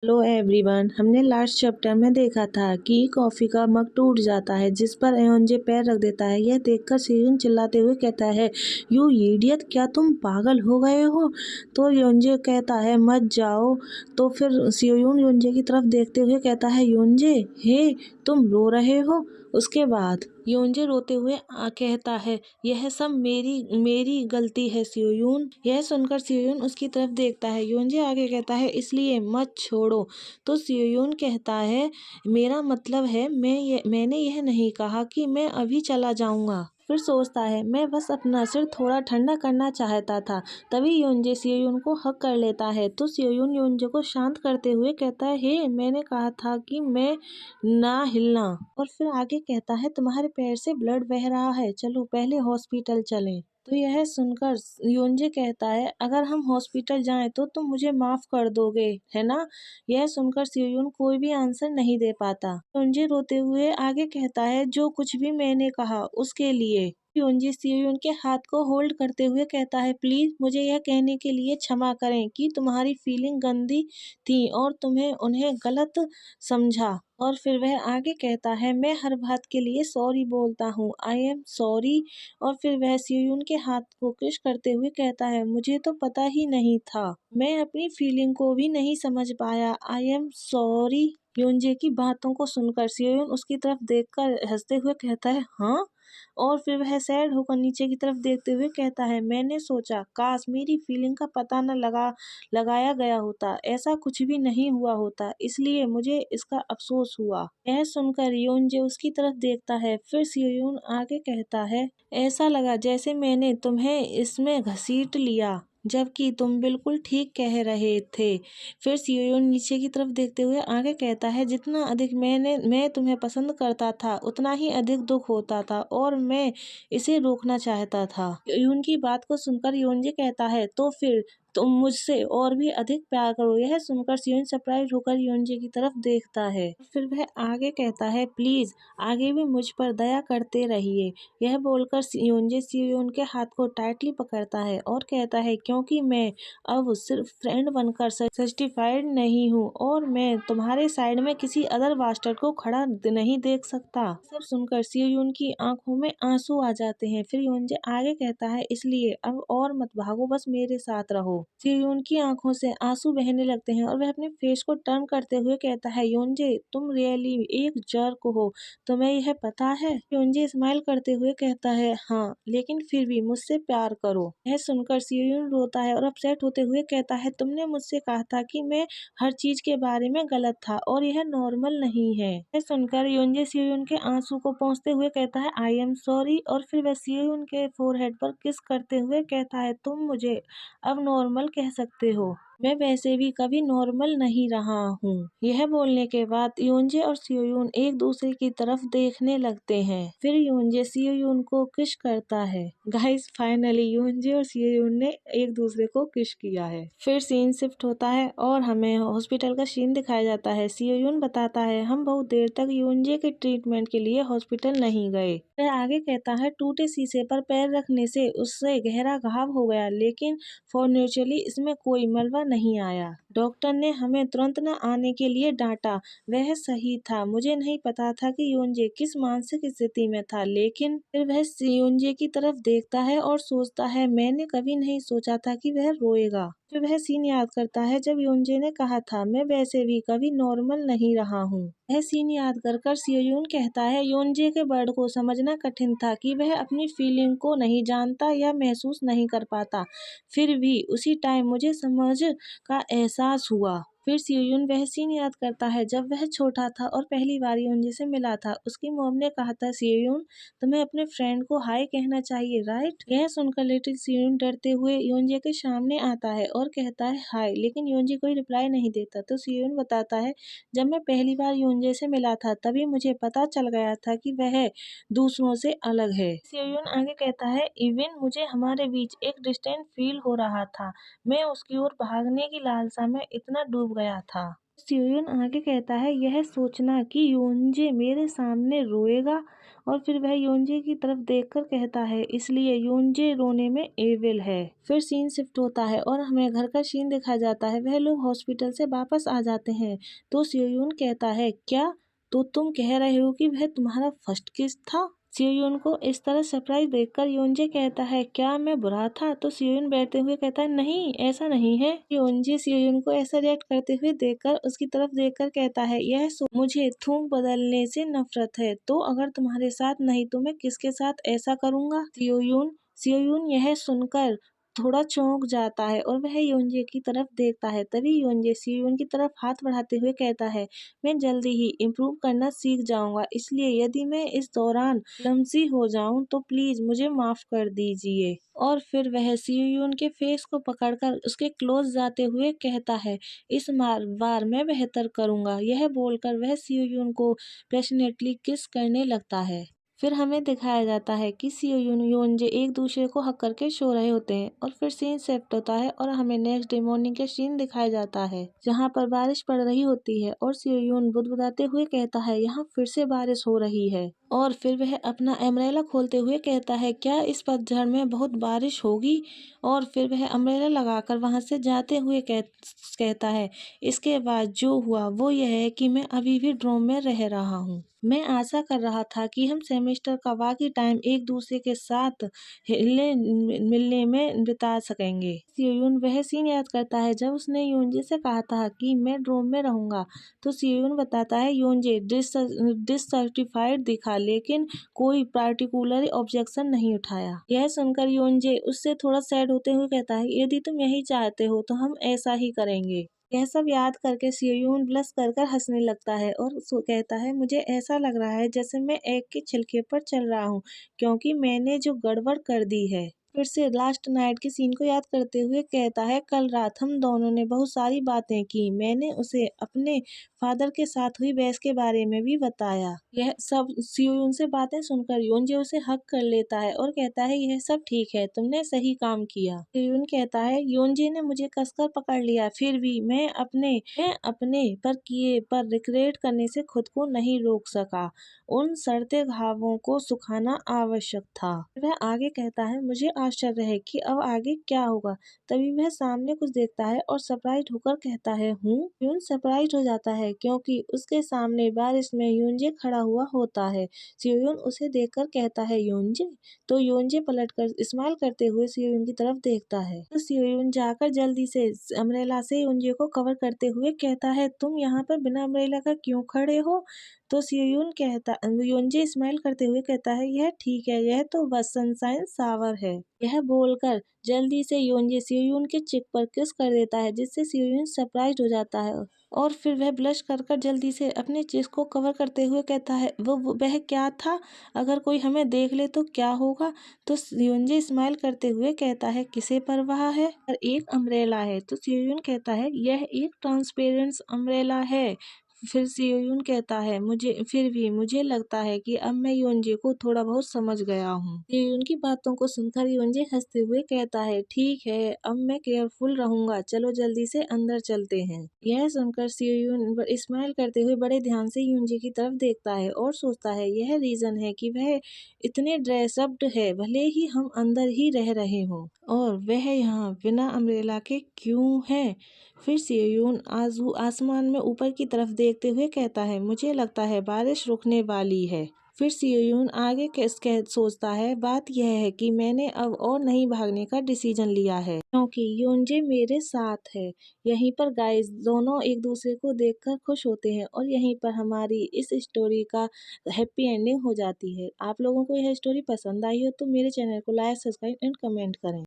Hello everyone. हमने last chapter में देखा था कि कॉफी का मग टूट जाता है जिस पर एयोनजे पैर रख देता है। यह देखकर सेयुन चिल्लाते हुए कहता है, यू इडियट, क्या तुम पागल हो गए हो? तो योनजे कहता है, मत जाओ। तो फिर सेयुन योनजे की तरफ देखते हुए कहता है, योनजे, हे, तुम रो रहे हो? उसके बाद योनजे रोते हुए कहता है, यह सब मेरी मेरी गलती है सेयुन। यह सुनकर सेयुन उसकी तरफ देखता है। योनजे आगे कहता है, इसलिए मत छोड़ो। तो सेयुन कहता है, मेरा मतलब है मैंने यह नहीं कहा कि मैं अभी चला जाऊंगा। फिर सोचता है, मैं बस अपना सिर थोड़ा ठंडा करना चाहता था। तभी योनजे सेयुन को हक कर लेता है। तो सेयुन योनजे को शांत करते हुए कहता है, हे, मैंने कहा था कि मैं ना हिलना। और फिर आगे कहता है, तुम्हारे पैर से ब्लड बह रहा है, चलो पहले हॉस्पिटल चलें। तो यह सुनकर योनजे कहता है, अगर हम हॉस्पिटल जाएं तो तुम मुझे माफ कर दोगे, है ना? यह सुनकर सेयुन कोई भी आंसर नहीं दे पाता। योनजे रोते हुए आगे कहता है, जो कुछ भी मैंने कहा उसके लिए। योनजे सेयुन के हाथ को होल्ड करते हुए कहता है, प्लीज मुझे यह कहने के लिए क्षमा करें कि तुम्हारी फीलिंग गंदी थी और तुम्हें उन्हें गलत समझा। और फिर वह आगे कहता है, मैं हर बात के लिए सॉरी बोलता हूँ, आई एम सॉरी। और फिर वह सेयुन के हाथ को किस करते हुए कहता है, मुझे तो पता ही नहीं था, मैं अपनी फीलिंग को भी नहीं समझ पाया, आई एम सॉरी। योनजे की बातों को सुनकर सेयुन उसकी तरफ देखकर हंसते हुए कहता है, हाँ? और फिर वह सैड होकर नीचे की तरफ देखते हुए कहता है, मैंने सोचा काश मेरी फीलिंग का पता न लगाया गया होता, ऐसा कुछ भी नहीं हुआ होता, इसलिए मुझे इसका अफसोस हुआ। यह सुनकर योनजे उसकी तरफ देखता है। फिर सेयुन आगे कहता है, ऐसा लगा जैसे मैंने तुम्हें इसमें घसीट लिया, जबकि तुम बिल्कुल ठीक कह रहे थे। फिर सेयुन नीचे की तरफ देखते हुए आगे कहता है, जितना अधिक मैं तुम्हें पसंद करता था उतना ही अधिक दुख होता था और मैं इसे रोकना चाहता था। सेयुन की बात को सुनकर योनजे कहता है, तो फिर तुम मुझसे और भी अधिक प्यार करो। यह सुनकर सेयुन सरप्राइज होकर योनजे की तरफ देखता है। फिर वह आगे कहता है, प्लीज आगे भी मुझ पर दया करते रहिए। यह बोलकर योनजे सेयुन के हाथ को टाइटली पकड़ता है और कहता है, क्योंकि मैं अब सिर्फ फ्रेंड बनकर सर्टिफाइड नहीं हूँ और मैं तुम्हारे साइड में किसी अदर बास्टर्ड को खड़ा नहीं देख सकता। सब सुनकर सेयुन की आंखों में आंसू आ जाते हैं। फिर योनजे आगे कहता है, इसलिए अब और मत भागो, बस मेरे साथ रहो। सेयुन की आंखों से आंसू बहने लगते हैं और वह अपने फेस को टर्न करते हुए कहता है, योनजे, तुम रियली एक जर्क हो, तुम्हें यह पता है? योनजे स्माइल करते हुए कहता है, हाँ, लेकिन फिर भी मुझसे प्यार करो। यह सुनकर सेयुन रोता है और अपसेट होते हुए कहता है, तुमने मुझसे कहा था कि मैं हर चीज के बारे में गलत था और यह नॉर्मल नहीं है। यह सुनकर योनजे सेयुन के आंसू को पोंछते हुए कहता है, आई एम सॉरी। और फिर वह सेयुन के फोरहेड पर किस करते हुए कहता है, तुम मुझे अब नॉर्मल कह सकते हो, मैं वैसे भी कभी नॉर्मल नहीं रहा हूँ। यह बोलने के बाद योनजे और सेयुन एक दूसरे की तरफ देखने लगते हैं। फिर योनजे सेयुन को किस करता है। गाइस, फाइनली योनजे और सेयुन ने एक दूसरे को किस किया है। फिर सीन शिफ्ट होता है और हमें हॉस्पिटल का सीन दिखाया जाता है। सेयुन बताता है, हम बहुत देर तक योनजे के ट्रीटमेंट के लिए हॉस्पिटल नहीं गए। वह आगे कहता है, टूटे शीशे पर पैर रखने से उससे गहरा घाव हो गया, लेकिन फॉर्चुनेटली इसमें कोई मलबा नहीं आया। डॉक्टर ने हमें तुरंत न आने के लिए डांटा, वह सही था। मुझे नहीं पता था कि योनजे किस मानसिक स्थिति में था, लेकिन फिर वह योनजे की तरफ देखता है और सोचता है, मैंने कभी नहीं सोचा था कि वह रोएगा। फिर वह सीन याद करता है जब योनजे ने कहा था, मैं वैसे भी कभी नॉर्मल नहीं रहा हूँ। यह सीन याद कर सेयुन कहता है, योनजे के वर्ड को समझना कठिन था कि वह अपनी फीलिंग को नहीं जानता या महसूस नहीं कर पाता, फिर भी उसी टाइम मुझे समझ का एहसास हुआ। फिर सेयुन वह सीन याद करता है जब वह छोटा था और पहली बार योनजे से मिला था। उसकी मॉम ने कहा था, सेयुन, तुम्हें अपने फ्रेंड को हाय कहना चाहिए, राइट? यह सुनकर लिटिल सेयुन डरते हुए योनजे के सामने आता है और कहता है, हाय, लेकिन योनजे कोई रिप्लाई नहीं देता। तो सेयुन बताता है, जब मैं पहली बार योनजे से मिला था तभी मुझे पता चल गया था कि वह दूसरों से अलग है। सेयुन आगे कहता है, इवन मुझे हमारे बीच एक डिस्टेंस फील हो रहा था, मैं उसकी ओर भागने की लालसा में इतना डूब गया था। सियोयून आगे कहता है यह सोचना कि योनजे मेरे सामने रोएगा, और फिर वह योनजे की तरफ देखकर कहता है इसलिए योनजे रोने में एविल है। फिर सीन शिफ्ट होता है और हमें घर का सीन दिखाया जाता है। वह लोग हॉस्पिटल से वापस आ जाते हैं तो सियोयून कहता है क्या तो तुम कह रहे हो कि वह तुम्हारा फर्स्ट किस था? सियोयून को इस तरह सरप्राइज देखकर योनजे कहता है क्या मैं बुरा था? तो सियोयून बैठते हुए कहता है नहीं ऐसा नहीं है। योनजे सियोयून को ऐसा रिएक्ट करते हुए देखकर उसकी तरफ देखकर कहता है मुझे थूक बदलने से नफरत है, तो अगर तुम्हारे साथ नहीं तो मैं किसके साथ ऐसा करूँगा? सियोयून यह सुनकर थोड़ा चौंक जाता है और वह योनजे की तरफ देखता है। तभी योनजे सियोयून की तरफ हाथ बढ़ाते हुए कहता है मैं जल्दी ही इम्प्रूव करना सीख जाऊंगा, इसलिए यदि मैं इस दौरान क्लमज़ी हो जाऊं तो प्लीज मुझे माफ कर दीजिए। और फिर वह सियोयून के फेस को पकड़कर उसके क्लोज जाते हुए कहता है इस बार मैं बेहतर करूंगा। यह बोलकर वह सियोयून को पैशनेटली किस करने लगता है। फिर हमें दिखाया जाता है कि सियोयून योनजे एक दूसरे को हक करके सो रहे होते हैं और फिर सीन शिफ्ट होता है और हमें नेक्स्ट डे मॉर्निंग के सीन दिखाया जाता है जहाँ पर बारिश पड़ रही होती है और सियोयून बुदबुदाते हुए कहता है यहाँ फिर से बारिश हो रही है। और फिर वह अपना अम्ब्रेला खोलते हुए कहता है क्या इस पतझड़ में बहुत बारिश होगी? और फिर वह अम्ब्रेला लगाकर वहां से जाते हुए कहता है इसके बाद जो हुआ वो यह है कि मैं अभी भी ड्रोम में रह रहा हूँ। मैं आशा कर रहा था कि हम सेमेस्टर का बाकी टाइम एक दूसरे के साथ हिलने मिलने में बिता सकेंगे। सियोयून वह सीन याद करता है जब उसने योनजे से कहा था कि मैं ड्रोम में रहूंगा, तो सियोयून बताता है योनजे डिससर्टिफाइड दिखा लेकिन कोई पार्टिकुलर ऑब्जेक्शन नहीं उठाया। यह सुनकर योनजे उससे थोड़ा सैड होते हुए कहता है यदि तुम यही चाहते हो तो हम ऐसा ही करेंगे। यह सब याद करके सियोयून ब्लश कर कर हंसने लगता है और कहता है मुझे ऐसा लग रहा है जैसे मैं एग के छिलके पर चल रहा हूँ क्योंकि मैंने जो गड़बड़ कर दी है। फिर से लास्ट नाइट के सीन को याद करते हुए कहता है कल रात हम दोनों ने बहुत सारी बातें की, मैंने उसे अपने फादर के साथ हुई बहस के बारे में भी बताया। यह सब सियोयून से बातें सुनकर योनजे उसे हक कर लेता है और कहता है यह सब ठीक है, तुमने सही काम किया। सियोयून कहता है योनजे ने मुझे कसकर पकड़ लिया फिर भी मैं अपने पर किए पर रिग्रेट करने से खुद को नहीं रोक सका। उन सड़ते घावों को सुखाना आवश्यक था। वह आगे कहता है मुझे आश्चर्य है कि अब आगे क्या होगा। तभी वह सामने कुछ देखता है और सरप्राइज होकर कहता है हूँ। यून सरप्राइज हो जाता है क्योंकि उसके सामने बारिश में योनजे खड़ा हुआ होता है। सियोयून उसे देखकर कहता है योनजे, तो योनजे पलटकर स्माइल करते हुए सियोयून की तरफ देखता है। तो सियोयून जाकर जल्दी से अम्ब्रेला से योनजे को कवर करते हुए कहता है तुम यहाँ पर बिना अम्ब्रेला का क्यों खड़े हो? तो योनजे स्माइल करते हुए कहता है यह ठीक है, यह तो बस सनशाइन शावर है। यह बोलकर जल्दी से योनजे सियोयून के चिक पर किस कर देता है जिससे सियोयून सरप्राइज हो जाता है और फिर वह ब्लश कर कर जल्दी से अपने चेस्ट को कवर करते हुए कहता है वह क्या था? अगर कोई हमें देख ले तो क्या होगा? तो योनजे स्माइल करते हुए कहता है किसे परवाह है, और एक अम्ब्रेला है। तो सियोयून कहता है यह एक ट्रांसपेरेंट अम्ब्रेला है। फिर सियोयून कहता है मुझे लगता है कि अब मैं योनजे को थोड़ा बहुत समझ गया हूँ। सियोयून की बातों को सुनकर योनजे हंसते हुए कहता है ठीक है, अब मैं केयरफुल रहूंगा, चलो जल्दी से अंदर चलते हैं। यह सुनकर सियोयून स्माइल करते हुए बड़े ध्यान से योनजे की तरफ देखता है और सोचता है यह रीजन है कि वह इतने ड्रेसअप्ड है भले ही हम अंदर ही रह रहे हों, और वह यहाँ बिना अम्ब्रेला के क्यों है। फिर सियोयून आसमान में ऊपर की तरफ देखते हुए कहता है मुझे लगता है बारिश रुकने वाली है। फिर सियोयून आगे सोचता है बात यह है कि मैंने अब और नहीं भागने का डिसीजन लिया है क्योंकि योनजे मेरे साथ है। यहीं पर गाइस दोनों एक दूसरे को देखकर खुश होते हैं और यहीं पर हमारी इस स्टोरी का हैप्पी एंडिंग हो जाती है। आप लोगों को यह स्टोरी पसंद आई हो तो मेरे चैनल को लाइक, सब्सक्राइब एंड कमेंट करें।